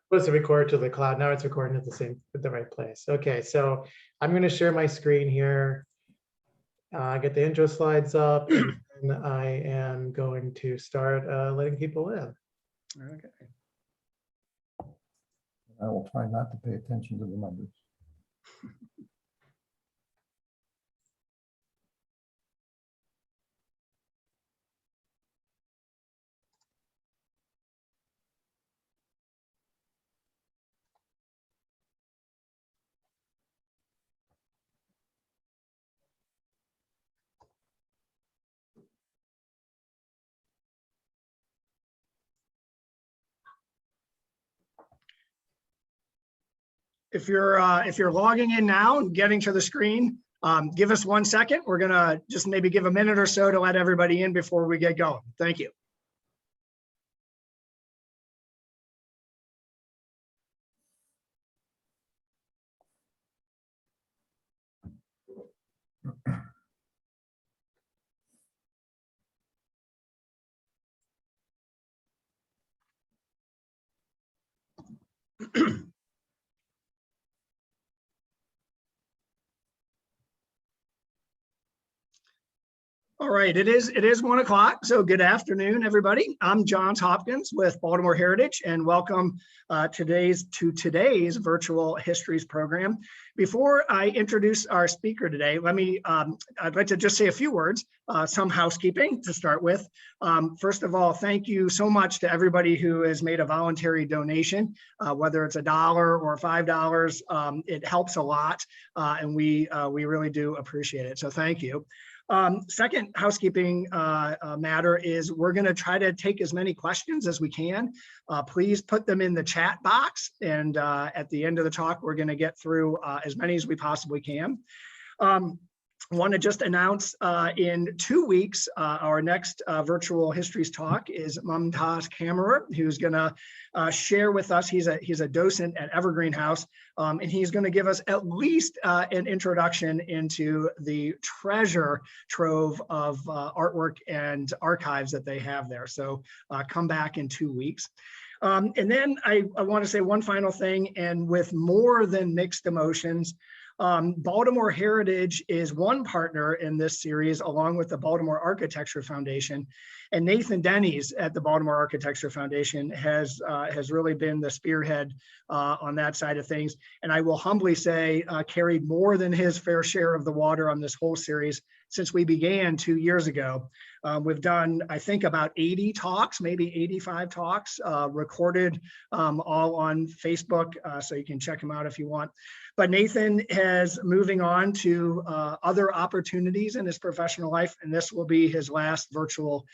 Supposed to record to the cloud. Now it's recording at the right place. Okay, so I'm going to share my screen here. Get the intro slides up, and then I am going to start letting people in. Okay. I will try not to pay attention to the numbers. If you're logging in now and getting to the screen, give us 1 second. We're gonna just maybe give a minute or so to let everybody in before we get going. Thank you. All right, it is 1 o'clock, so good afternoon, everybody. I'm Johns Hopkins with Baltimore Heritage, and welcome to today's Virtual Histories program. Before I introduce our speaker today, I'd like to just say a few words, some housekeeping to start with. First of all, thank you so much to everybody who has made a voluntary donation, whether it's $1 or $5, it helps a lot, and we really do appreciate it, so thank you. Second housekeeping matter is we're going to try to take as many questions as we can. Please put them in the chat box, and at the end of the talk, we're going to get through as many as we possibly can. I want to just announce in 2 weeks, our next Virtual Histories talk is Mumtaz Kammerer, who's going to share with us. He's a docent at Evergreen House, and he's going to give us at least an introduction into the treasure trove of artwork and archives that they have there. So come back in 2 weeks. And then I want to say one final thing, and with more than mixed emotions, Baltimore Heritage is one partner in this series, along with the Baltimore Architecture Foundation. And Nathan Denny's at the Baltimore Architecture Foundation has really been the spearhead on that side of things. And I will humbly say, carried more than his fair share of the water on this whole series since we began 2 years ago. We've done, I think, about 80 talks, maybe 85 talks, recorded all on Facebook, so you can check them out if you want. But Nathan is moving on to other opportunities in his professional life, and this will be his last virtual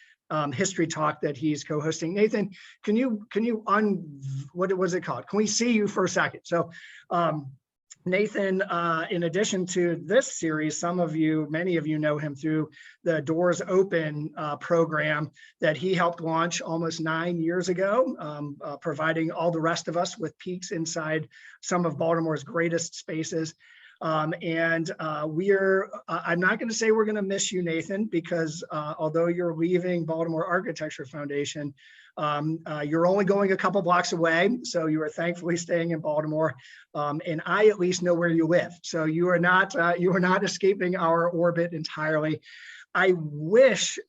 history talk that he's co-hosting. Nathan, can you what was it called? Can we see you for a second? So Nathan, in addition to this series, many of you know him through the Doors Open program that he helped launch almost 9 years ago, providing all the rest of us with peeks inside some of Baltimore's greatest spaces. I'm not going to say we're going to miss you, Nathan, because although you're leaving Baltimore Architecture Foundation, you're only going a couple blocks away, so you are thankfully staying in Baltimore, and I at least know where you live, so you are not escaping our orbit entirely. I wish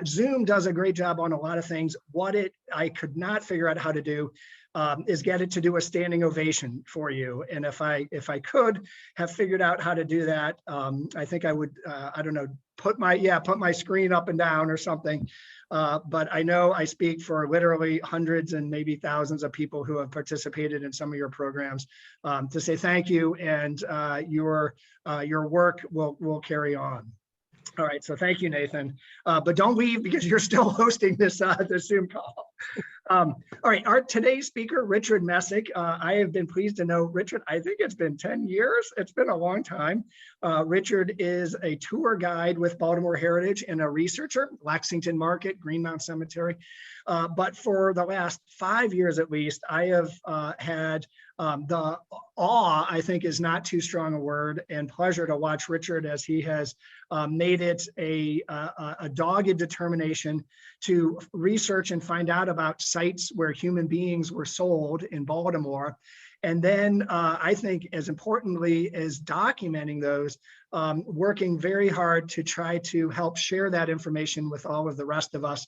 Zoom does a great job on a lot of things. I could not figure out how to do is get it to do a standing ovation for you. And if I could have figured out how to do that, I think I would, I don't know, put my screen up and down or something. But I know I speak for literally hundreds and maybe thousands of people who have participated in some of your programs to say thank you, and your work will carry on. All right, so thank you, Nathan. But don't leave because you're still hosting this Zoom call. All right, today's speaker, Richard Messick. I have been pleased to know Richard. I think it's been 10 years. It's been a long time. Richard is a tour guide with Baltimore Heritage and a researcher, Lexington Market, Greenmount Cemetery. But for the last 5 years at least, I have had the awe, I think is not too strong a word, and pleasure to watch Richard as he has made it a dogged determination to research and find out about sites where human beings were sold in Baltimore. And then I think as importantly as documenting those, working very hard to try to help share that information with all of the rest of us.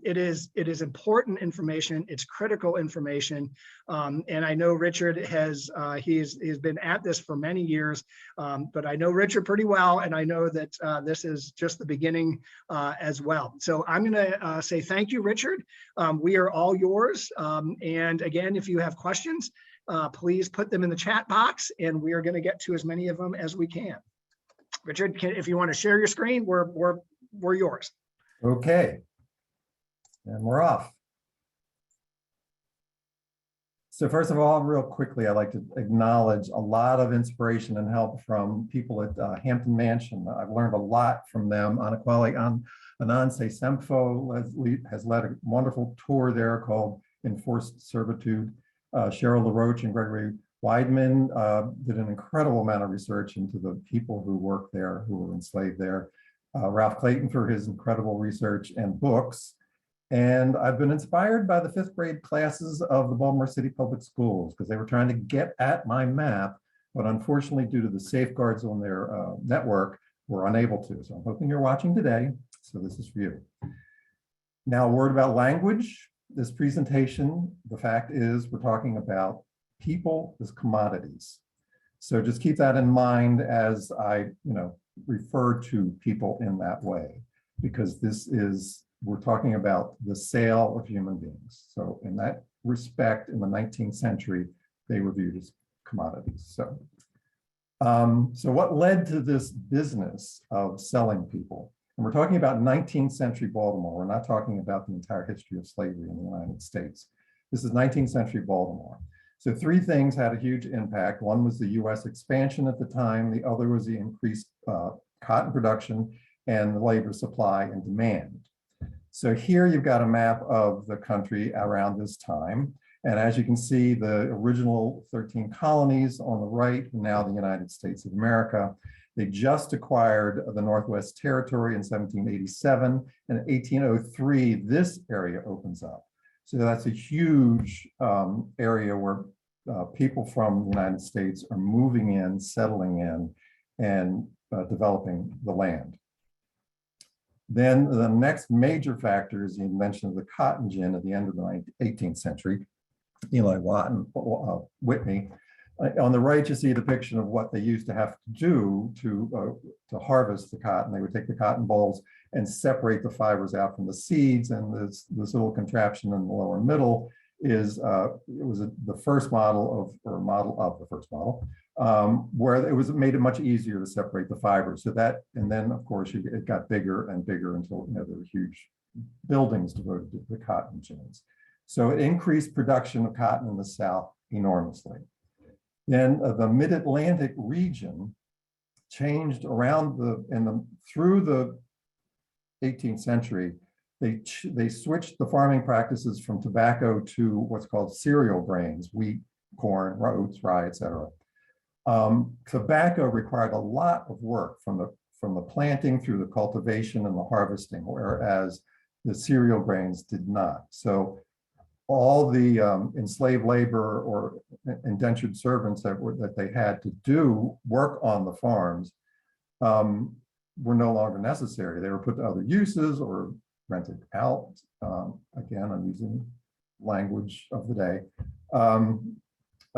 It is important information. It's critical information. And I know Richard has, he's been at this for many years, but I know Richard pretty well. And I know that this is just the beginning as well. So I'm gonna say thank you, Richard. We are all yours. And again, if you have questions, please put them in the chat box and we are gonna get to as many of them as we can. Richard, if you want to share your screen, we're yours. Okay. And we're off. So first of all, real quickly, I'd like to acknowledge a lot of inspiration and help from people at Hampton Mansion. I've learned a lot from them. Ananse Semfo has led a wonderful tour there called Enforced Servitude. Cheryl LaRoche and Gregory Weidman did an incredible amount of research into the people who worked there, who were enslaved there. Ralph Clayton for his incredible research and books. And I've been inspired by the 5th grade classes of the Baltimore City Public Schools because they were trying to get at my map, but unfortunately due to the safeguards on their network, were unable to. So I'm hoping you're watching today. So this is for you. Now a word about language. This presentation, the fact is we're talking about people as commodities. So just keep that in mind as I refer to people in that way, because we're talking about the sale of human beings. So in that respect, in the 19th century, they were viewed as commodities. So what led to this business of selling people? And we're talking about 19th century Baltimore. We're not talking about the entire history of slavery in the United States. This is 19th century Baltimore. So 3 things had a huge impact. One was the US expansion at the time. The other was the increased cotton production and the labor supply and demand. So here you've got a map of the country around this time. And as you can see, the original 13 colonies on the right, now the United States of America. They just acquired the Northwest Territory in 1787. And in 1803, this area opens up. So that's a huge area where people from the United States are moving in, settling in, and developing the land. Then the next major factor is the invention of the cotton gin at the end of the 18th century. Eli Whitney. On the right, you see a depiction of what they used to have to do to harvest the cotton. They would take the cotton bolls and separate the fibers out from the seeds. And this little contraption in the lower middle is the first model of, or model of the first model, where it made it much easier to separate the fibers. So that, and then of course it got bigger and bigger until there were huge buildings devoted to the cotton gins. So it increased production of cotton in the South enormously. Then the mid-Atlantic region changed around through the 18th century. They switched the farming practices from tobacco to what's called cereal grains, wheat, corn, oats, rye, etc. Tobacco required a lot of work from the planting through the cultivation and the harvesting, whereas the cereal grains did not. So all the enslaved labor or indentured servants that they had to do work on the farms were no longer necessary. They were put to other uses or rented out. Again, I'm using language of the day.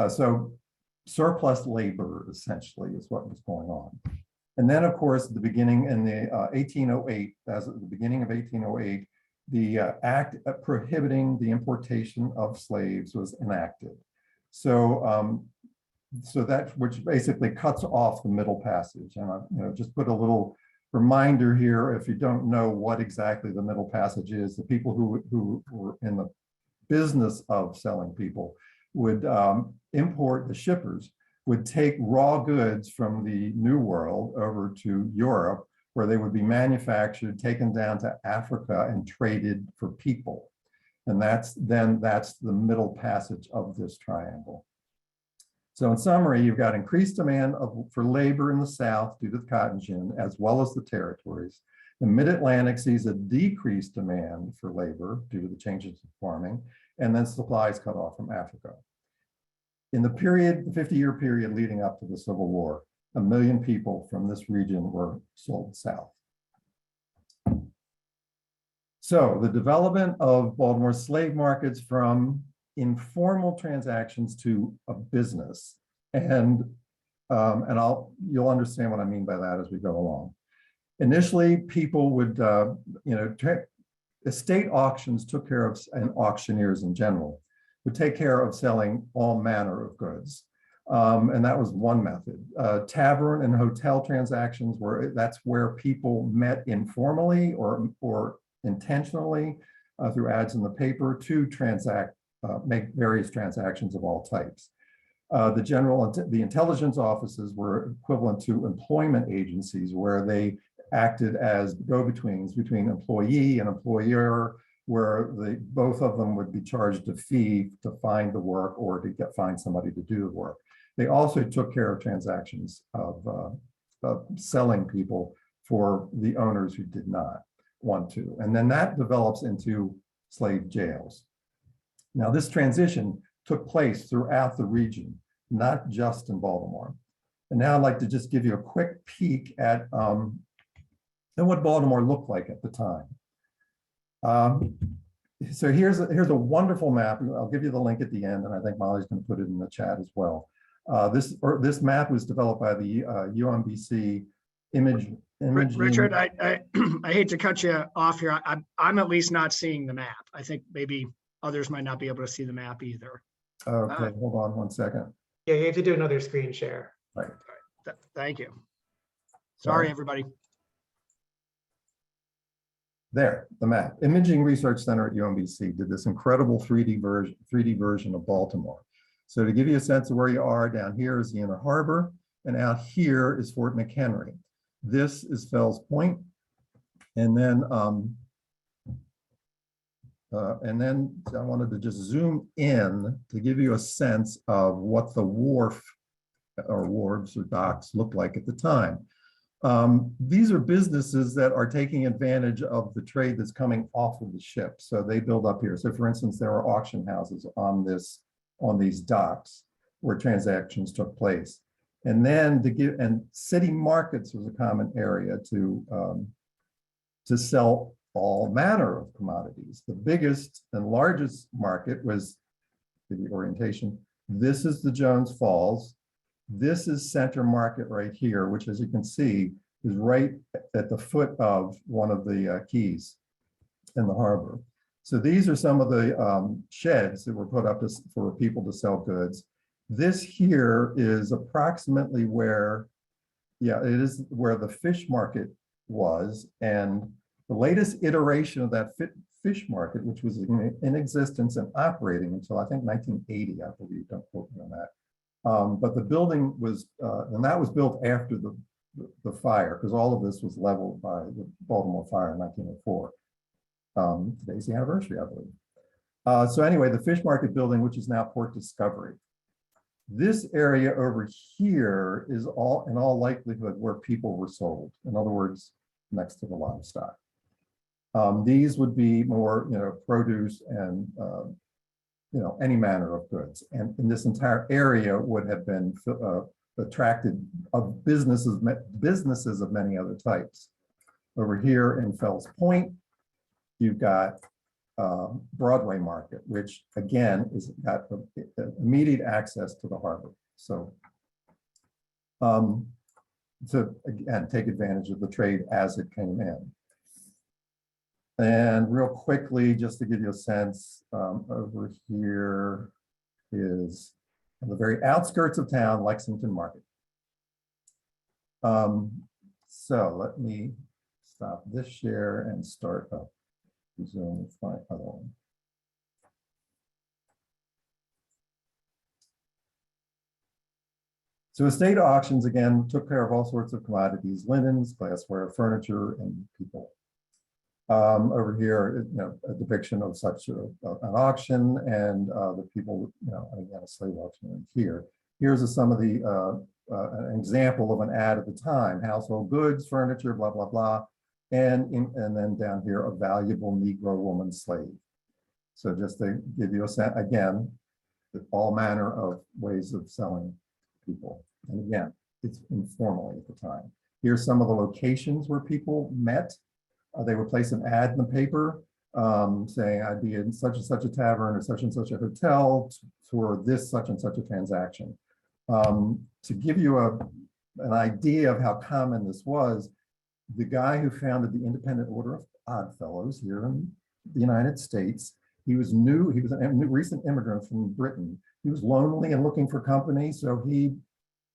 So surplus labor essentially is what was going on. And then of course, at the beginning in the 1808, as at the beginning of 1808, the act prohibiting the importation of slaves was enacted. So, so that, which basically cuts off the Middle Passage. And I just put a little reminder here, if you don't know what exactly the Middle Passage is, the people who were in the business of selling people would import, the shippers would take raw goods from the New World over to Europe, where they would be manufactured, taken down to Africa and traded for people. And that's the Middle Passage of this triangle. So in summary, you've got increased demand for labor in the South due to the cotton gin, as well as the territories. The mid-Atlantic sees a decreased demand for labor due to the changes in farming, and then supplies cut off from Africa. In the 50-year period leading up to the Civil War, 1 million people from this region were sold south. So the development of Baltimore's slave markets from informal transactions to a business, and you'll understand what I mean by that as we go along. Initially, people would, estate auctions took care of, and auctioneers in general, would take care of selling all manner of goods. And that was one method. Tavern and hotel transactions that's where people met informally or intentionally through ads in the paper to transact, make various transactions of all types. The intelligence offices were equivalent to employment agencies, where they acted as go-betweens between employee and employer, where both of them would be charged a fee to find the work or to find somebody to do the work. They also took care of transactions of selling people for the owners who did not want to. And then that develops into slave jails. Now, this transition took place throughout the region, not just in Baltimore. And now I'd like to just give you a quick peek at what Baltimore looked like at the time. So here's a wonderful map. I'll give you the link at the end, and I think Molly's going to put it in the chat as well. This map was developed by the UMBC imaging. Richard, I hate to cut you off here. I'm at least not seeing the map. I think maybe others might not be able to see the map either. Okay, hold on one second. Yeah, you have to do another screen share. Right. Thank you. Sorry, everybody. There, the map. Imaging Research Center at UMBC did this incredible 3D version of Baltimore. So to give you a sense of where you are, down here is the Inner Harbor, and out here is Fort McHenry. This is Fells Point, and then I wanted to just zoom in to give you a sense of what the wharf or wharves or docks looked like at the time. These are businesses that are taking advantage of the trade that's coming off of the ship. So they build up here. So for instance, there are auction houses on these docks where transactions took place. And then city markets was a common area to sell all manner of commodities. The biggest and largest market was the orientation. This is the Jones Falls. This is Center Market right here, which, as you can see, is right at the foot of one of the quays in the harbor. So these are some of the sheds that were put up for people to sell goods. This here is approximately where, it is where the fish market was. And the latest iteration of that fish market, which was in existence and operating until I think 1980, I believe, don't quote me on that. But the building was, and that was built after the fire, because all of this was leveled by the Baltimore fire in 1904. Today's the anniversary, I believe. So anyway, the fish market building, which is now Port Discovery. This area over here is in all likelihood where people were sold. In other words, next to the livestock. These would be more, produce and any manner of goods. And in this entire area would have been attracted of businesses of many other types. Over here in Fells Point, you've got Broadway Market, which again is got immediate access to the harbor. So to again take advantage of the trade as it came in. And real quickly, just to give you a sense, over here is on the very outskirts of town, Lexington Market. So let me stop this share and start up Zoom with my other one. So estate auctions, again, took care of all sorts of commodities, linens, glassware, furniture, and people. Over here, a depiction of such an auction and the people, again, a slave auction here. Here's some of the, an example of an ad at the time, household goods, furniture, blah, blah, blah. and then down here, a valuable Negro woman slave. So just to give you a sense, again, all manner of ways of selling people. And again, it's informally at the time. Here's some of the locations where people met. They would place an ad in the paper saying, I'd be in such and such a tavern or such and such a hotel for this such and such a transaction. To give you an idea of how common this was, the guy who founded the Independent Order of Oddfellows here in the United States, he was a recent immigrant from Britain. He was lonely and looking for company, so he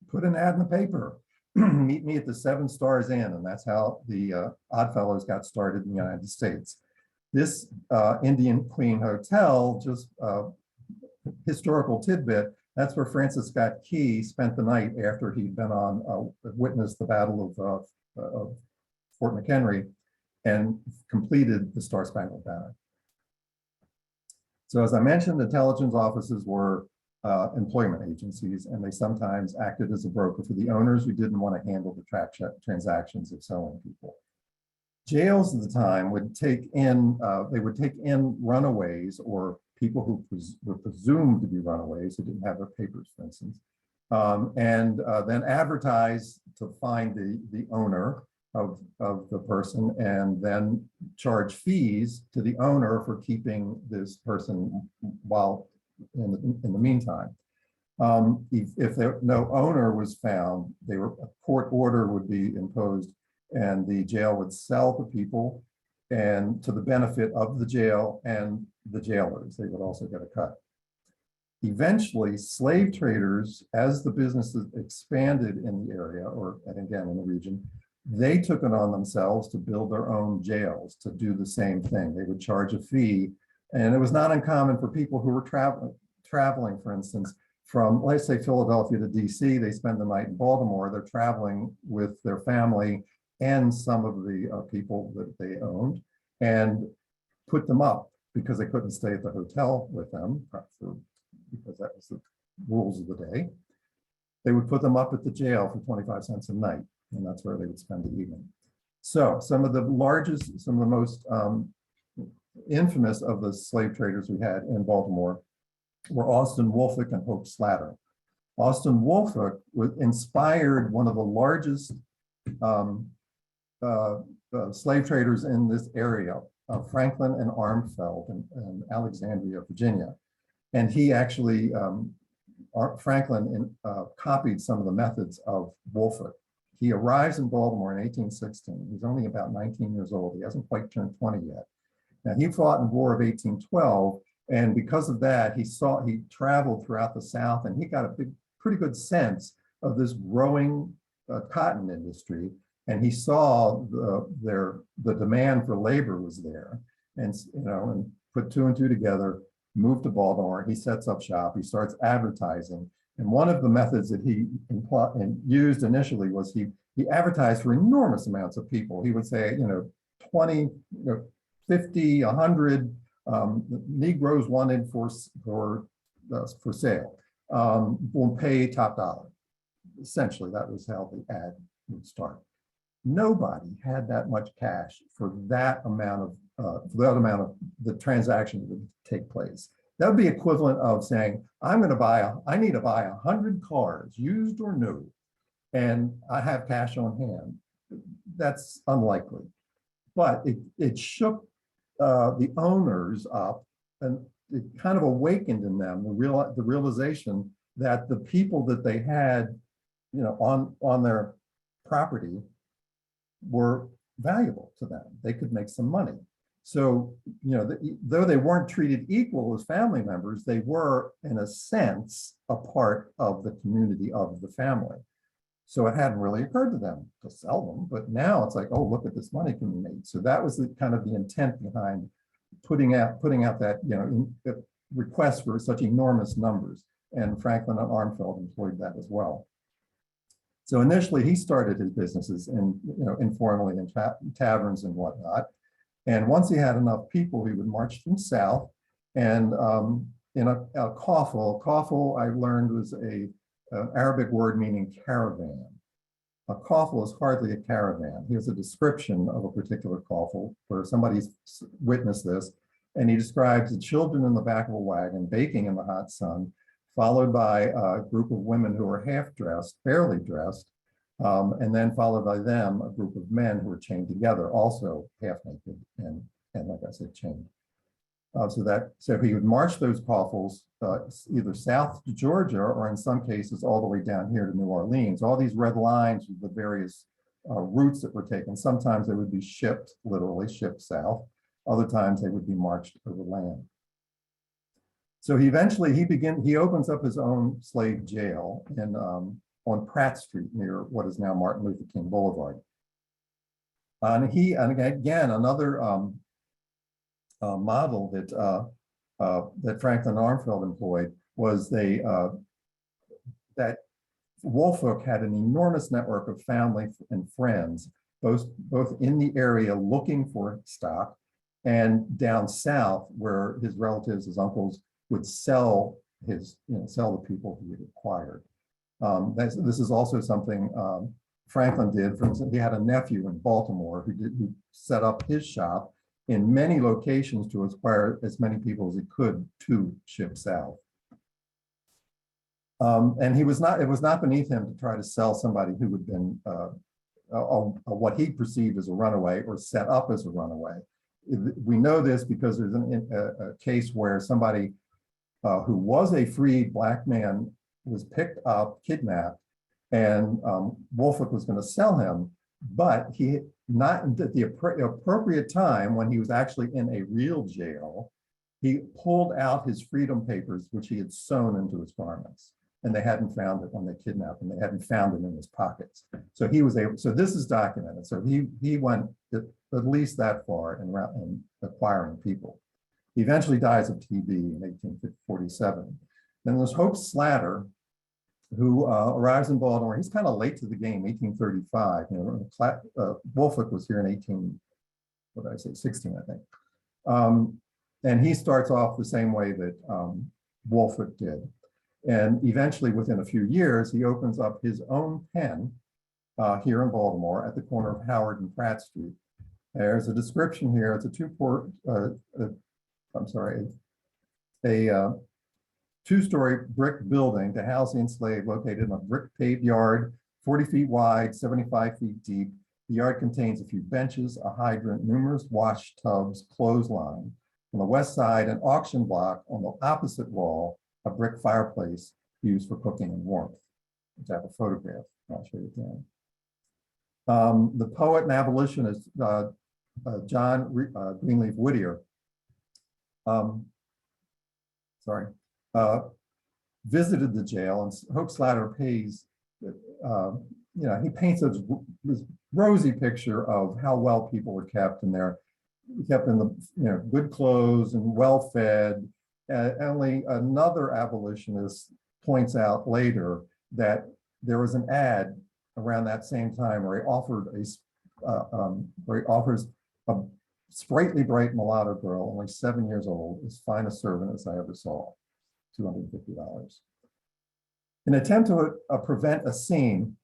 put an ad in the paper. Meet me at the 7 Stars Inn, and that's how the Oddfellows got started in the United States. This Indian Queen Hotel, just historical tidbit, that's where Francis Scott Key spent the night after he'd been on, witnessed the Battle of Fort McHenry and completed the Star Spangled Banner. So as I mentioned, intelligence offices were employment agencies, and they sometimes acted as a broker for the owners who didn't want to handle the transactions of selling people. Jails at the time would take in, runaways or people who were presumed to be runaways who didn't have their papers, for instance, and then advertise to find the owner of the person and then charge fees to the owner for keeping this person while in the meantime. If no owner was found, a court order would be imposed and the jail would sell to people and to the benefit of the jail and the jailers. They would also get a cut. Eventually, slave traders, as the businesses expanded in the area, or and again in the region, they took it on themselves to build their own jails to do the same thing. They would charge a fee, and it was not uncommon for people who were traveling, for instance, from, let's say, Philadelphia to DC. They spend the night in Baltimore. They're traveling with their family and some of the people that they owned, and put them up because they couldn't stay at the hotel with them because that was the rules of the day. They would put them up at the jail for 25 cents a night, and that's where they would spend the evening. So some of the most infamous of the slave traders we had in Baltimore were Austin Wolfe and Hope Slatter. Austin Wolfe inspired one of the largest slave traders in this area, Franklin and Armfeld in Alexandria, Virginia. And he actually, Franklin copied some of the methods of Wolfe. He arrives in Baltimore in 1816. He's only about 19 years old. He hasn't quite turned 20 yet. Now he fought in the War of 1812. And because of that, he traveled throughout the South, and he got a pretty good sense of this growing cotton industry. And he saw the demand for labor was there, and and put 2 and 2 together, moved to Baltimore. He sets up shop. He starts advertising. And one of the methods that he used initially was he advertised for enormous amounts of people. He would say, 20, 50, 100 Negroes wanted for sale. Will pay top dollar. Essentially, that was how the ad would start. Nobody had that much cash for that amount of the transaction that would take place. That would be equivalent of saying, I need to buy 100 cars, used or new, and I have cash on hand. That's unlikely. But it shook the owners up, and it kind of awakened in them the realization that the people that they had, on their property were valuable to them. They could make some money. So, though they weren't treated equal as family members, they were, in a sense, a part of the community of the family. So it hadn't really occurred to them to sell them, but now it's like, oh, look at this money can be made. So that was kind of the intent behind putting out that, request for such enormous numbers. And Franklin and Armfeld employed that as well. So initially he started his businesses informally in taverns and whatnot. And once he had enough people, he would march them south. And in a kafel I learned was an Arabic word meaning caravan. a coffle is hardly a caravan. Here's a description of a particular coffle where somebody's witnessed this, and he describes the children in the back of a wagon baking in the hot sun, followed by a group of women who are half dressed, barely dressed, and then followed by them, a group of men who are chained together, also half naked and like I said, chained. So he would march those coffles either south to Georgia or in some cases all the way down here to New Orleans. All these red lines with the various routes that were taken. Sometimes they would be shipped, literally shipped south. Other times they would be marched over land. So he eventually, he opens up his own slave jail on Pratt Street near what is now Martin Luther King Boulevard. And again, another model that Franklin Armfield employed was that Wolfe had an enormous network of family and friends, both in the area looking for stock and down south where his relatives, his uncles, would sell the people he had acquired. This is also something Franklin did. For instance, he had a nephew in Baltimore who set up his shop in many locations to acquire as many people as he could to ship south. And it was not beneath him to try to sell somebody who had been what he perceived as a runaway or set up as a runaway. We know this because there's a case where somebody who was a freed Black man was picked up, kidnapped, and Wolfe was going to sell him, but he, not at the appropriate time when he was actually in a real jail, he pulled out his freedom papers, which he had sewn into his garments, and they hadn't found it when they kidnapped him. They hadn't found it in his pockets. So he was able, so this is documented. So he went at least that far in acquiring people. He eventually dies of TB in 1847. Then there's Hope Slatter, who arrives in Baltimore. He's kind of late to the game, 1835. Wolfe was here in 16, I think. And he starts off the same way that Wolfe did. And eventually, within a few years, he opens up his own pen here in Baltimore at the corner of Howard and Pratt Street. There's a description here. It's a two-story brick building to house the enslaved, located in a brick paved yard, 40 feet wide, 75 feet deep. The yard contains a few benches, a hydrant, numerous wash tubs, clothesline. On the west side, an auction block. On the opposite wall, a brick fireplace used for cooking and warmth. Which I have a photograph. I'll show you again. The poet and abolitionist John Greenleaf Whittier visited the jail, and Hope Slatter pays, he paints this rosy picture of how well people were kept, and they're kept in the good clothes and well fed. Only another abolitionist points out later that there was an ad around that same time where he offers a sprightly, bright mulatto girl, only 7 years old, as fine a servant as I ever saw, $250. In an attempt to prevent a scene,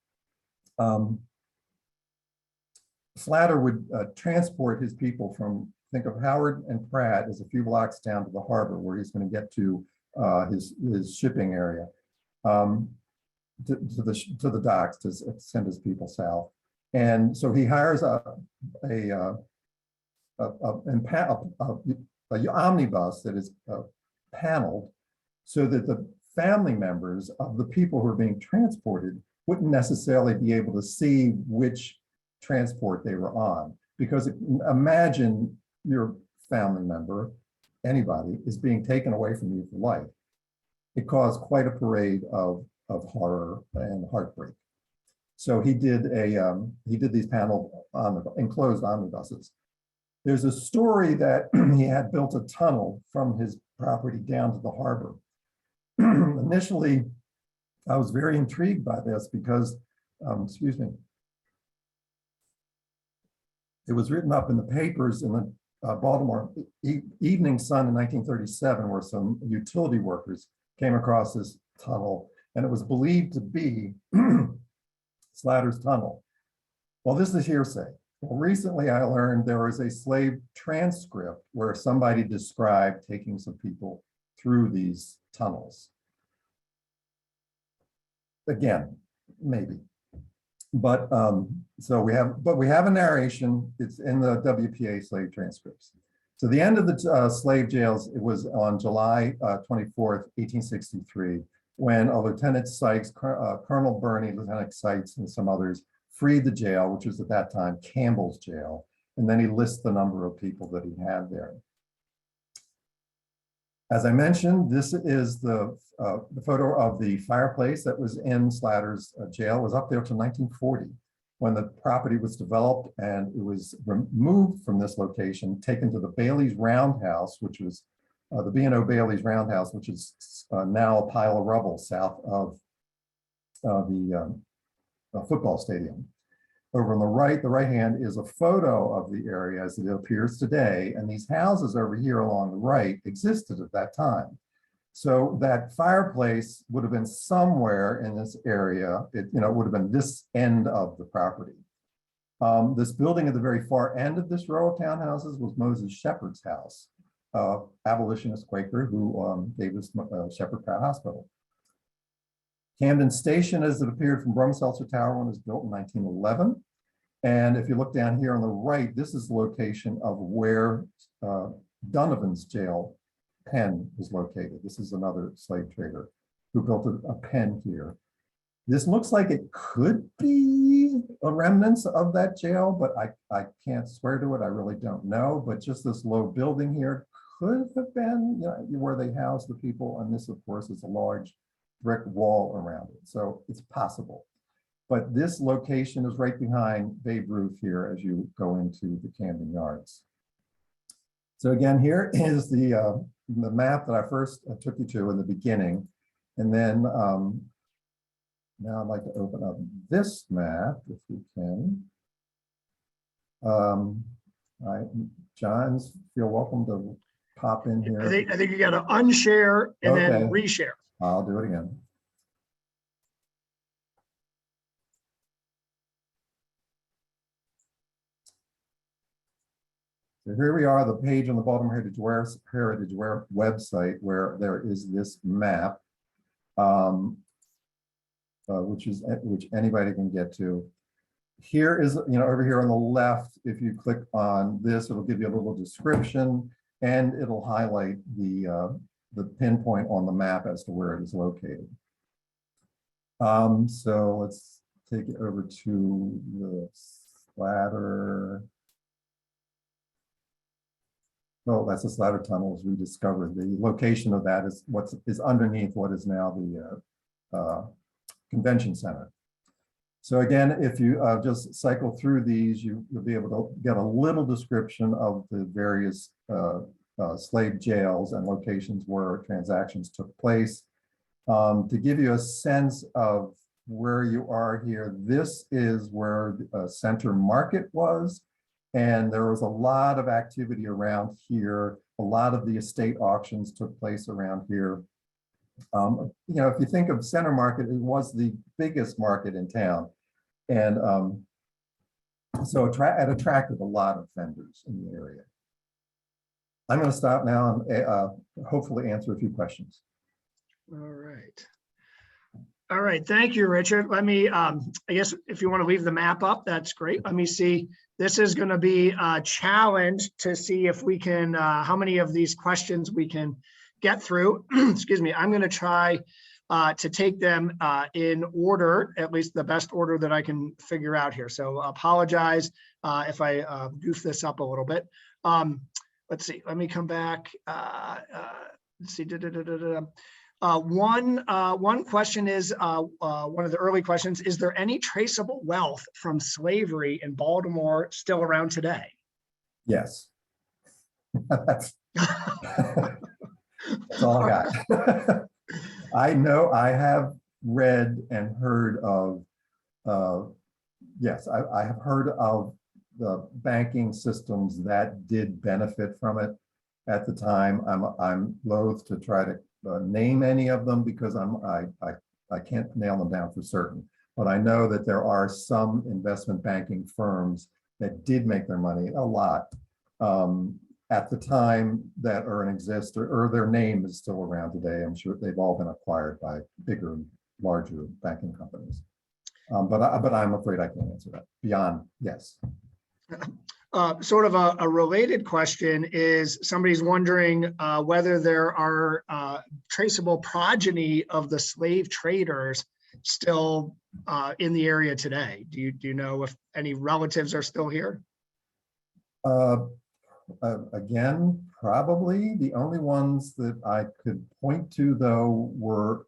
Slatter would transport his people from, think of Howard and Pratt as a few blocks down to the harbor where he's going to get to his shipping area, to the docks to send his people south. And so he hires an omnibus that is paneled so that the family members of the people who are being transported wouldn't necessarily be able to see which transport they were on. Because imagine your family member, anybody, is being taken away from you for life. It caused quite a parade of horror and heartbreak. So he did these paneled enclosed omnibuses. There's a story that he had built a tunnel from his property down to the harbor. Initially, I was very intrigued by this because, it was written up in the papers in the Baltimore Evening Sun in 1937, where some utility workers came across this tunnel, and it was believed to be Slatter's tunnel. Well, this is hearsay. Well, recently I learned there was a slave transcript where somebody described taking some people through these tunnels. Again, maybe. But so we have a narration. It's in the WPA slave transcripts. So the end of the slave jails, it was on July 24th, 1863, when a Lieutenant Sykes, Colonel Birney, Lieutenant Sykes, and some others freed the jail, which was at that time Campbell's jail. And then he lists the number of people that he had there. As I mentioned, this is the photo of the fireplace that was in Slatter's jail. It was up there till 1940 when the property was developed, and it was removed from this location, taken to the Bailey's Roundhouse, which was the B&O Bailey's Roundhouse, which is now a pile of rubble south of the football stadium. Over on the right hand is a photo of the area as it appears today. And these houses over here along the right existed at that time. So that fireplace would have been somewhere in this area. It would have been this end of the property. This building at the very far end of this row of townhouses was Moses Shepherd's house, abolitionist Quaker who gave us Shepherd Pratt Hospital. Camden Station, as it appeared from Brumseltzer Tower, one was built in 1911. And if you look down here on the right, this is the location of where Donovan's jail pen was located. This is another slave trader who built a pen here. This looks like it could be a remnants of that jail, but I can't swear to it. I really don't know. But just this low building here could have been where they housed the people. And this, of course, is a large brick wall around it. So it's possible. But this location is right behind Babe Ruth here as you go into the Camden Yards. So again, here is the map that I first took you to in the beginning. And then now I'd like to open up this map, if we can. Johns, feel welcome to pop in here. I think you got to unshare and then reshare. I'll do it again. So here we are, the page on the Baltimore Heritage website where there is this map, which anybody can get to. Here is, over here on the left, if you click on this, it'll give you a little description and it'll highlight the pinpoint on the map as to where it is located. So let's take it over to the Slatter. Oh, that's the Slatter tunnel as we discovered. The location of that is what is underneath what is now the convention center. So again, if you just cycle through these, you'll be able to get a little description of the various slave jails and locations where transactions took place. To give you a sense of where you are here, this is where Center Market was. And there was a lot of activity around here. A lot of the estate auctions took place around here. If you think of Center Market, it was the biggest market in town. And so it attracted a lot of vendors in the area. I'm going to stop now and hopefully answer a few questions. All right. All right. Thank you, Richard. Let me, I guess if you want to leave the map up, that's great. Let me see. This is going to be a challenge to see if we can, how many of these questions we can get through. Excuse me. I'm going to try to take them in order, at least the best order that I can figure out here. So apologize if I goof this up a little bit. Let's see. Let me come back. Let's see. One question is, one of the early questions, is there any traceable wealth from slavery in Baltimore still around today? Yes. That's all I got. I know I have read and heard of, yes, I have heard of the banking systems that did benefit from it at the time. I'm loath to try to name any of them because I can't nail them down for certain. but I know that there are some investment banking firms that did make their money a lot at the time that Earn exists, or their name is still around today. I'm sure they've all been acquired by bigger, larger banking companies. But I'm afraid I can't answer that beyond yes. Sort of a related question is somebody's wondering whether there are traceable progeny of the slave traders still in the area today. Do you know if any relatives are still here? Again, probably the only ones that I could point to, though, were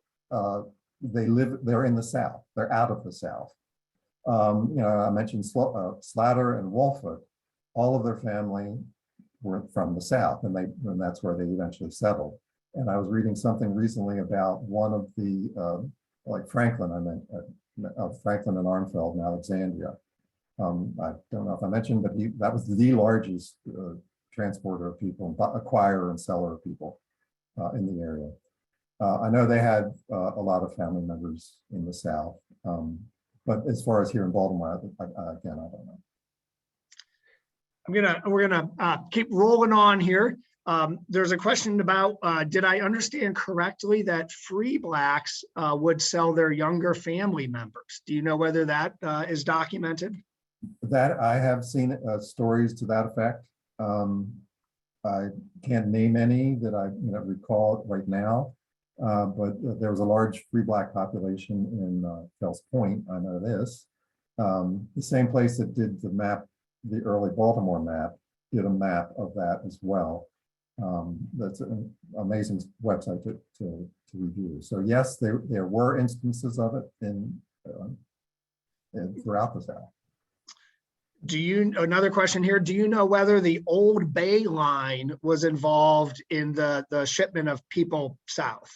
they're in the South. They're out of the South. I mentioned Slatter and Wolfe. All of their family were from the South, and that's where they eventually settled. And I was reading something recently about one of the like Franklin. Franklin and Armfeld in Alexandria. I don't know if I mentioned, but that was the largest transporter of people, acquirer and seller of people in the area. I know they had a lot of family members in the South, but as far as here in Baltimore, again, I don't know. We're gonna keep rolling on here. There's a question about, did I understand correctly that free blacks would sell their younger family members? Do you know whether that is documented? That I have seen stories to that effect. I can't name any that I recall right now, but there was a large free black population in Fells Point. I know this. The same place that did the map, the early Baltimore map, did a map of that as well. That's an amazing website to review. So yes, there were instances of it in throughout the South. Another question here, do you know whether the Old Bay Line was involved in the shipment of people south?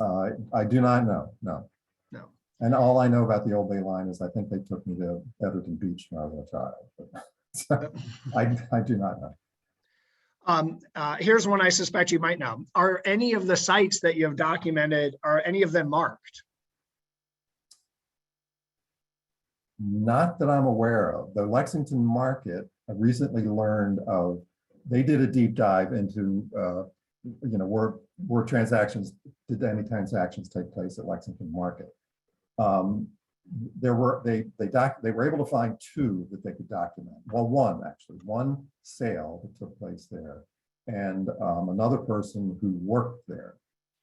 I do not know, no. No. And all I know about the Old Bay Line is I think they took me to Evergreen Beach when I was a child. But, so I do not know. Here's one I suspect you might know. Are any of the sites that you have documented, are any of them marked? Not that I'm aware of. The Lexington Market, I recently learned of, they did a deep dive into, where transactions, did any transactions take place at Lexington Market? They were able to find two that they could document. Well, one sale that took place there, and another person who worked there.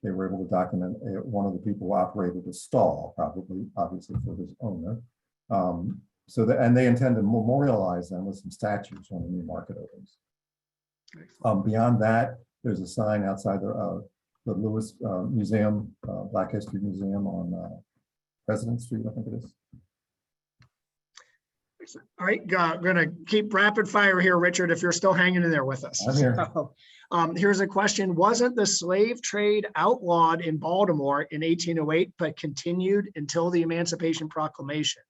They were able to document one of the people who operated a stall, obviously for his owner. And they intend to memorialize them with some statues when the new market opens. Beyond that, there's a sign outside the Lewis Museum, Black History Museum on President Street, I think it is. All right, we're going to keep rapid fire here, Richard, if you're still hanging in there with us. I'm here. So, here's a question. Wasn't the slave trade outlawed in Baltimore in 1808, but continued until the Emancipation Proclamation?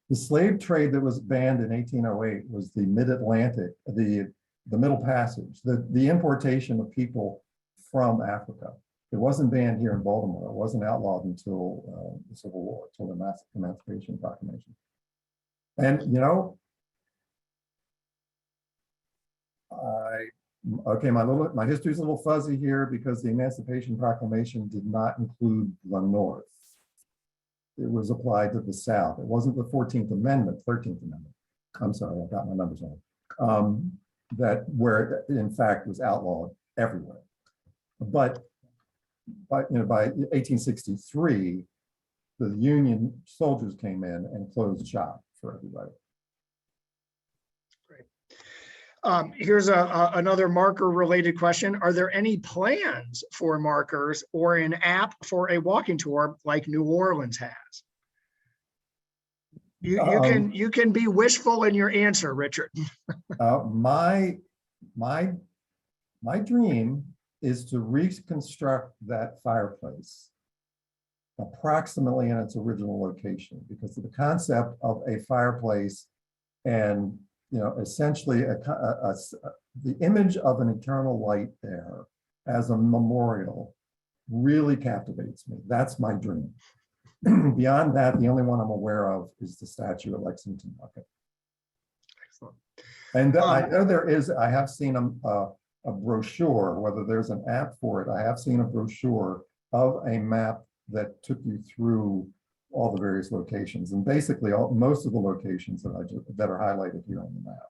The slave trade that was banned in 1808 was the mid-Atlantic, the Middle Passage, the importation of people from Africa. It wasn't banned here in Baltimore. It wasn't outlawed until the Civil War, until the Emancipation Proclamation. And my history's a little fuzzy here because the Emancipation Proclamation did not include the North. It was applied to the South. It wasn't the 14th Amendment, 13th Amendment. I'm sorry, I got my numbers wrong. That where it in fact was outlawed everywhere. But by 1863, the Union soldiers came in and closed shop for everybody. Great. Here's another marker related question. Are there any plans for markers or an app for a walking tour like New Orleans has? You can be wishful in your answer, Richard. My dream is to reconstruct that fireplace approximately in its original location, because the concept of a fireplace and essentially the image of an eternal light there as a memorial really captivates me. That's my dream. Beyond that, the only one I'm aware of is the statue at Lexington Market. Excellent. And I know there is, I have seen a brochure, whether there's an app for it, I have seen a brochure of a map that took you through all the various locations, and basically most of the locations that are highlighted here on the map.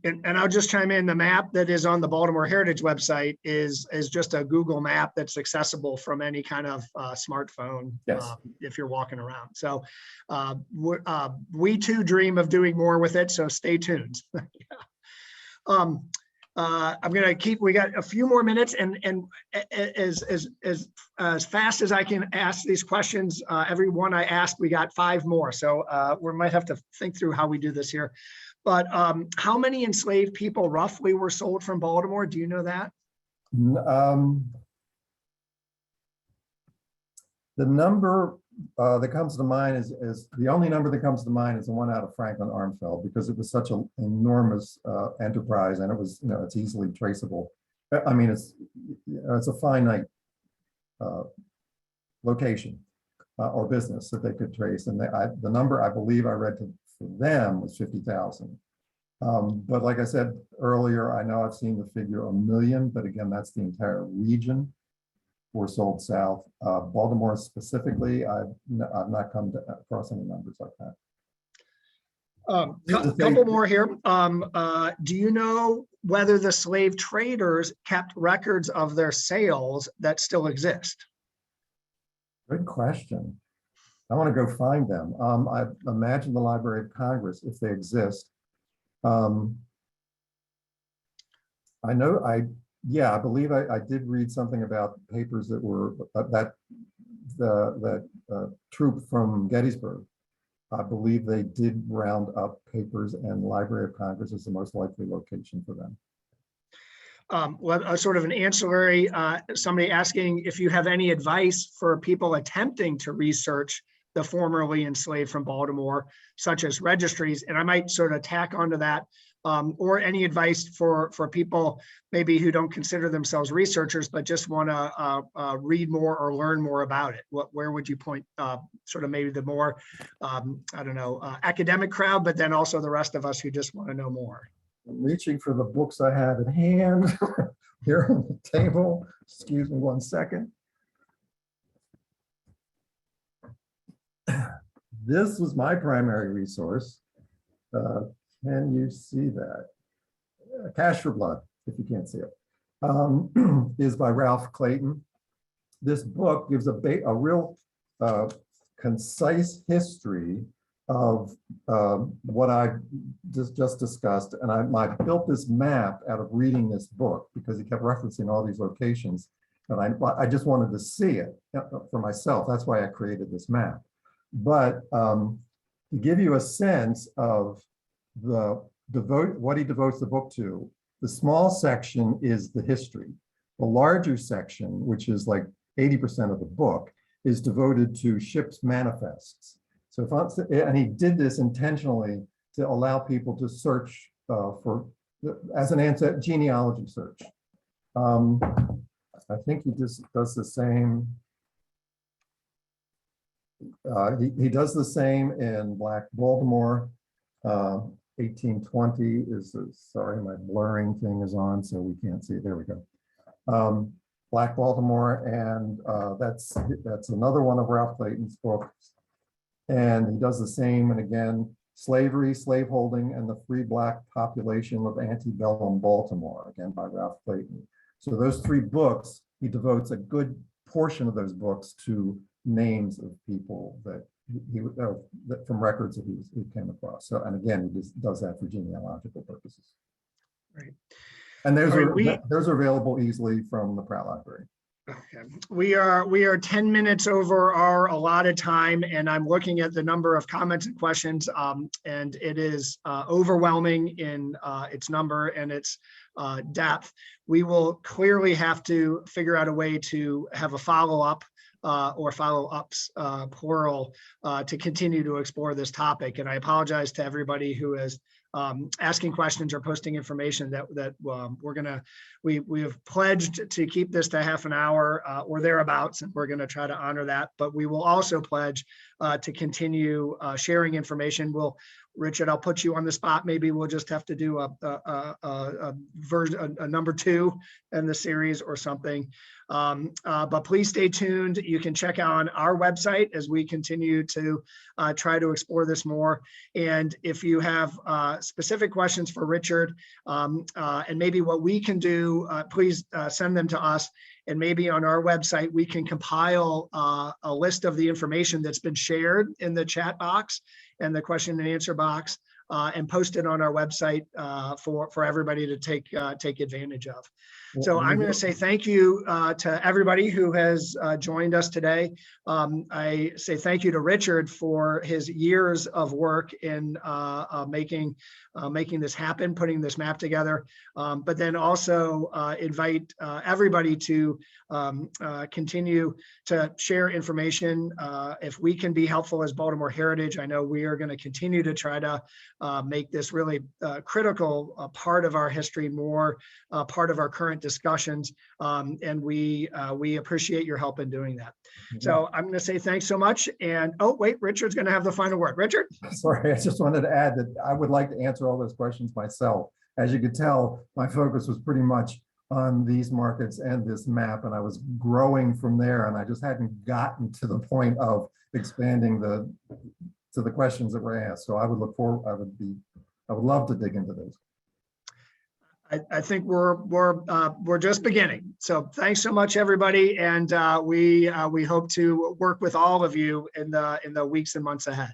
And I'll just chime in, the map that is on the Baltimore Heritage website is just a Google map that's accessible from any kind of smartphone. Yes. If you're walking around. So we too dream of doing more with it, so stay tuned. I'm going to keep, we got a few more minutes, and as fast as I can ask these questions, every one I ask, we got 5 more. So we might have to think through how we do this here. But how many enslaved people roughly were sold from Baltimore? Do you know that? The number that comes to mind is the only number that comes to mind is the one out of Franklin Armfeld, because it was such an enormous enterprise, and it was, it's easily traceable. I mean, it's a finite location or business that they could trace, and the number I believe I read for them was 50,000. But like I said earlier, I know I've seen the figure 1 million, but again, that's the entire region were sold south. Baltimore specifically, I've not come across any numbers like that. Couple more here. Do you know whether the slave traders kept records of their sales that still exist? Good question. I want to go find them. I imagine the Library of Congress, if they exist. I believe I did read something about papers that were that troop from Gettysburg. I believe they did round up papers, and the Library of Congress is the most likely location for them. Well, sort of an ancillary, somebody asking if you have any advice for people attempting to research the formerly enslaved from Baltimore, such as registries, and I might sort of tack onto that, or any advice for people maybe who don't consider themselves researchers, but just want to read more or learn more about it. Where would you point, sort of maybe the more, academic crowd, but then also the rest of us who just want to know more? I'm reaching for the books I have at hand here on the table. Excuse me 1 second. This was my primary resource. Can you see that? Cash for Blood, if you can't see it, is by Ralph Clayton. This book gives a real concise history of what I just discussed. And I built this map out of reading this book, because he kept referencing all these locations. And I just wanted to see it for myself. That's why I created this map. But to give you a sense of what he devotes the book to, the small section is the history. The larger section, which is like 80% of the book, is devoted to ships' manifests. So and he did this intentionally to allow people to search as an answer, genealogy search. I think he just does the same. He does the same in Black Baltimore. 1820 is, sorry, my blurring thing is on, so we can't see it. There we go. Black Baltimore, and that's another one of Ralph Clayton's books. And he does the same, and again, Slavery, Slaveholding, and the Free Black Population of Antebellum Baltimore, again by Ralph Clayton. So those 3 books, he devotes a good portion of those books to names of people that from records that he came across. So, and again, he just does that for genealogical purposes. Right. And those are available easily from the Pratt Library. Okay. We are 10 minutes over our allotted time, and I'm looking at the number of comments and questions, and it is overwhelming in its number and its depth. We will clearly have to figure out a way to have a follow-up or follow-ups, plural, to continue to explore this topic. And I apologize to everybody who has asking questions or posting information that we have pledged to keep this to half an hour or thereabouts, and we're going to try to honor that. But we will also pledge to continue sharing information. Richard, I'll put you on the spot. Maybe we'll just have to do a version, a number 2 in the series or something. But please stay tuned. You can check out our website as we continue to try to explore this more. And if you have specific questions for Richard and maybe what we can do, please send them to us. And maybe on our website, we can compile a list of the information that's been shared in the chat box and the question and answer box and post it on our website for everybody to take advantage of. So I'm going to say thank you to everybody who has joined us today. I say thank you to Richard for his years of work in making this happen, putting this map together, but then also invite everybody to continue to share information. If we can be helpful as Baltimore Heritage, I know we are going to continue to try to make this really critical part of our history, more part of our current discussions, and we appreciate your help in doing that. Mm-hmm. So I'm going to say thanks so much. And oh wait, Richard's going to have the final word. Richard? Sorry, I just wanted to add that I would like to answer all those questions myself. As you could tell, my focus was pretty much on these markets and this map, and I was growing from there, and I just hadn't gotten to the point of expanding to the questions that were asked. So I would look forward, I would love to dig into those. I think we're just beginning. So thanks so much, everybody, and we hope to work with all of you in the weeks and months ahead.